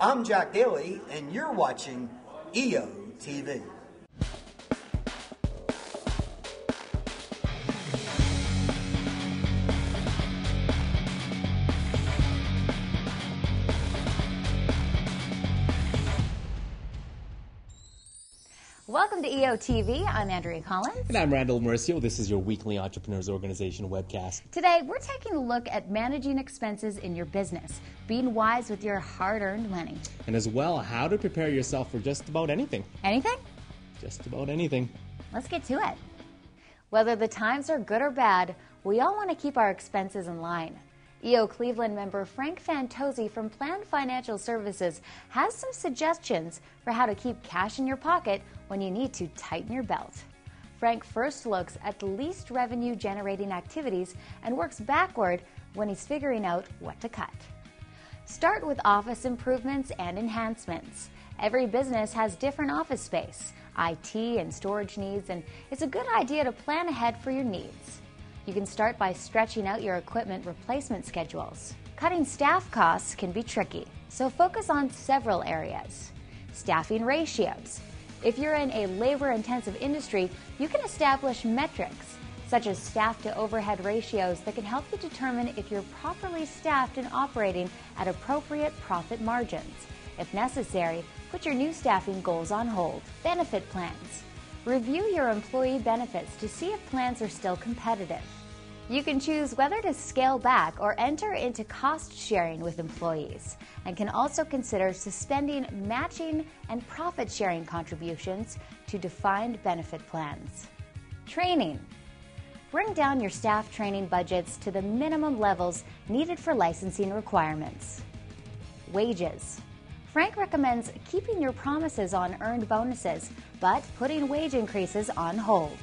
I'm Jack Daly, and you're watching EOtv. Welcome to EOtv. I'm Andrea Collins. And I'm Randall Mercio. This is your weekly Entrepreneurs Organization webcast. Today, we're taking a look at managing expenses in your business, being wise with your hard-earned money. And as well, how to prepare yourself for just about anything. Anything? Just about anything. Let's get to it. Whether the times are good or bad, we all want to keep our expenses in line. EO Cleveland member Frank Fantozzi from Planned Financial Services has some suggestions for how to keep cash in your pocket when you need to tighten your belt. Frank first looks at the least revenue generating activities and works backward when he's figuring out what to cut. Start with office improvements and enhancements. Every business has different office space, IT and storage needs, and it's a good idea to plan ahead for your needs. You can start by stretching out your equipment replacement schedules. Cutting staff costs can be tricky, so focus on several areas. Staffing ratios. If you're in a labor-intensive industry, you can establish metrics, such as staff to overhead ratios that can help you determine if you're properly staffed and operating at appropriate profit margins. If necessary, put your new staffing goals on hold. Benefit plans. Review your employee benefits to see if plans are still competitive. You can choose whether to scale back or enter into cost sharing with employees, and can also consider suspending matching and profit sharing contributions to defined benefit plans. Training. Bring down your staff training budgets to the minimum levels needed for licensing requirements. Wages. Frank recommends keeping your promises on earned bonuses, but putting wage increases on hold.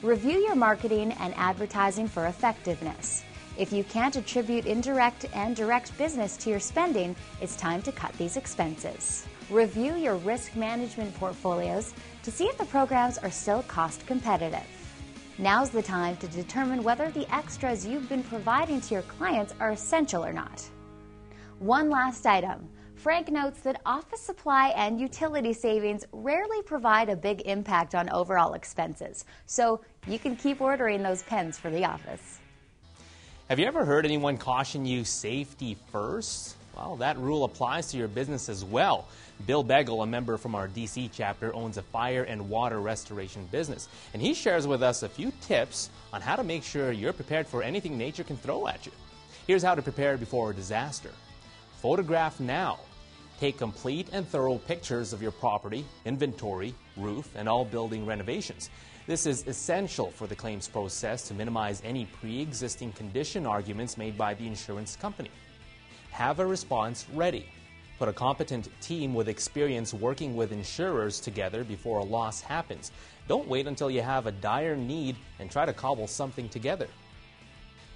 Review your marketing and advertising for effectiveness. If you can't attribute indirect and direct business to your spending, it's time to cut these expenses. Review your risk management portfolios to see if the programs are still cost competitive. Now's the time to determine whether the extras you've been providing to your clients are essential or not. One last item. Frank notes that office supply and utility savings rarely provide a big impact on overall expenses, so you can keep ordering those pens for the office. Have you ever heard anyone caution you safety first? Well, that rule applies to your business as well. Bill Begel, a member from our DC chapter, owns a fire and water restoration business, and he shares with us a few tips on how to make sure you're prepared for anything nature can throw at you. Here's how to prepare before a disaster. Photograph now. Take complete and thorough pictures of your property, inventory, roof, and all building renovations. This is essential for the claims process to minimize any pre-existing condition arguments made by the insurance company. Have a response ready. Put a competent team with experience working with insurers together before a loss happens. Don't wait until you have a dire need and try to cobble something together.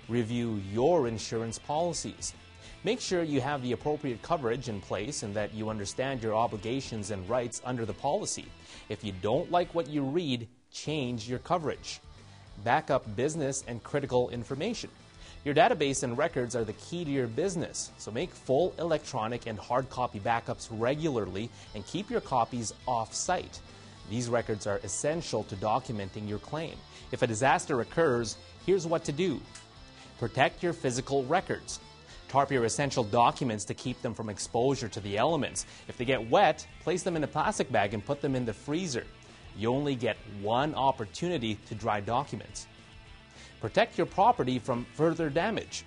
Review your insurance policies. Make sure you have the appropriate coverage in place and that you understand your obligations and rights under the policy. If you don't like what you read, change your coverage. Back up business and critical information. Your database and records are the key to your business, so make full electronic and hard copy backups regularly and keep your copies off-site. These records are essential to documenting your claim. If a disaster occurs, here's what to do. Protect your physical records. Tarp your essential documents to keep them from exposure to the elements. If they get wet, place them in a plastic bag and put them in the freezer. You only get one opportunity to dry documents. Protect your property from further damage.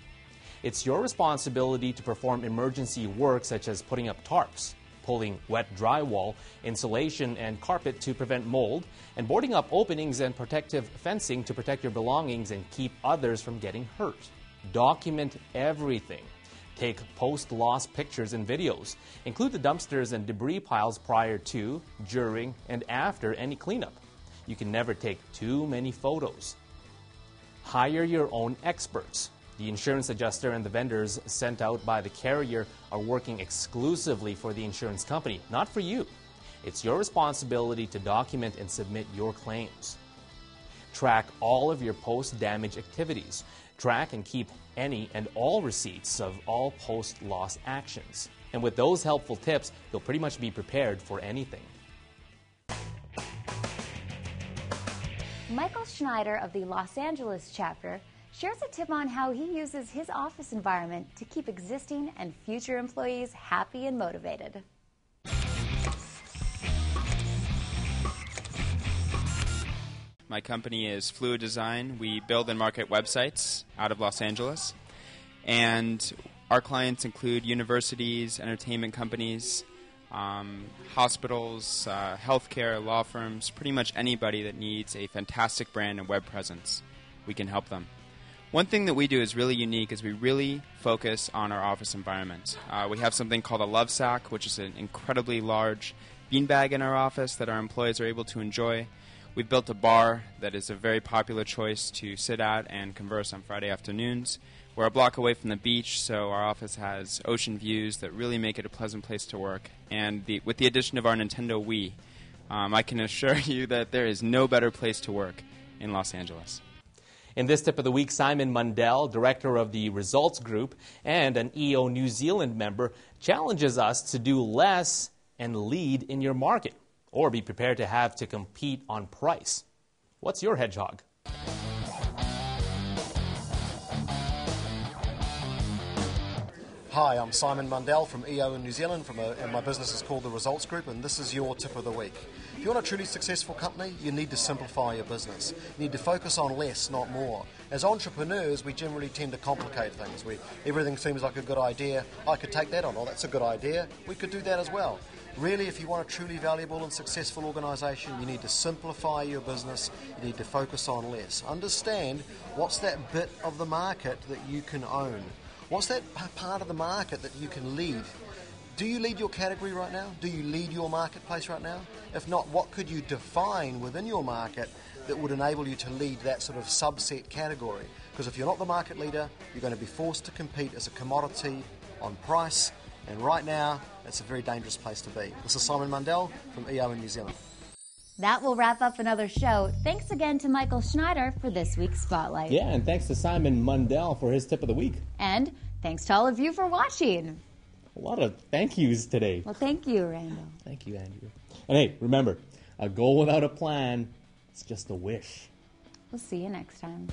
It's your responsibility to perform emergency work such as putting up tarps, pulling wet drywall, insulation and carpet to prevent mold, and boarding up openings and protective fencing to protect your belongings and keep others from getting hurt. Document everything. Take post-loss pictures and videos. Include the dumpsters and debris piles prior to, during, and after any cleanup. You can never take too many photos. Hire your own experts. The insurance adjuster and the vendors sent out by the carrier are working exclusively for the insurance company, not for you. It's your responsibility to document and submit your claims. Track all of your post-damage activities. Track and keep any and all receipts of all post-loss actions. And with those helpful tips, you'll pretty much be prepared for anything. Michael Schneider of the Los Angeles chapter shares a tip on how he uses his office environment to keep existing and future employees happy and motivated. My company is Fluid Design. We build and market websites out of Los Angeles. And our clients include universities, entertainment companies, hospitals, healthcare, law firms, pretty much anybody that needs a fantastic brand and web presence. We can help them. One thing that we do is really unique is we really focus on our office environment. We have something called a love sack, which is an incredibly large beanbag in our office that our employees are able to enjoy. We've built a bar that is a very popular choice to sit at and converse on Friday afternoons. We're a block away from the beach, so our office has ocean views that really make it a pleasant place to work. And with the addition of our Nintendo Wii, I can assure you that there is no better place to work in Los Angeles. In this tip of the week, Simon Mundell, director of the Results Group and an EO New Zealand member, challenges us to do less and lead in your market, or be prepared to have to compete on price. What's your hedgehog? Hi, I'm Simon Mundell from EO in New Zealand, and my business is called the Results Group, and this is your tip of the week. If you want a truly successful company, you need to simplify your business. You need to focus on less, not more. As entrepreneurs, we generally tend to complicate things. Everything seems like a good idea. I could take that on. Oh, that's a good idea. We could do that as well. Really, if you want a truly valuable and successful organisation, you need to simplify your business. You need to focus on less. Understand what's that bit of the market that you can own. What's that part of the market that you can lead? Do you lead your category right now? Do you lead your marketplace right now? If not, what could you define within your market that would enable you to lead that sort of subset category? Because if you're not the market leader, you're going to be forced to compete as a commodity on price, and right now, it's a very dangerous place to be. This is Simon Mundell from EO in New Zealand. That will wrap up another show. Thanks again to Michael Schneider for this week's Spotlight. Yeah, and thanks to Simon Mundell for his tip of the week. And thanks to all of you for watching. A lot of thank yous today. Well, thank you, Randall. Thank you, Andrew. And hey, remember, a goal without a plan is just a wish. We'll see you next time.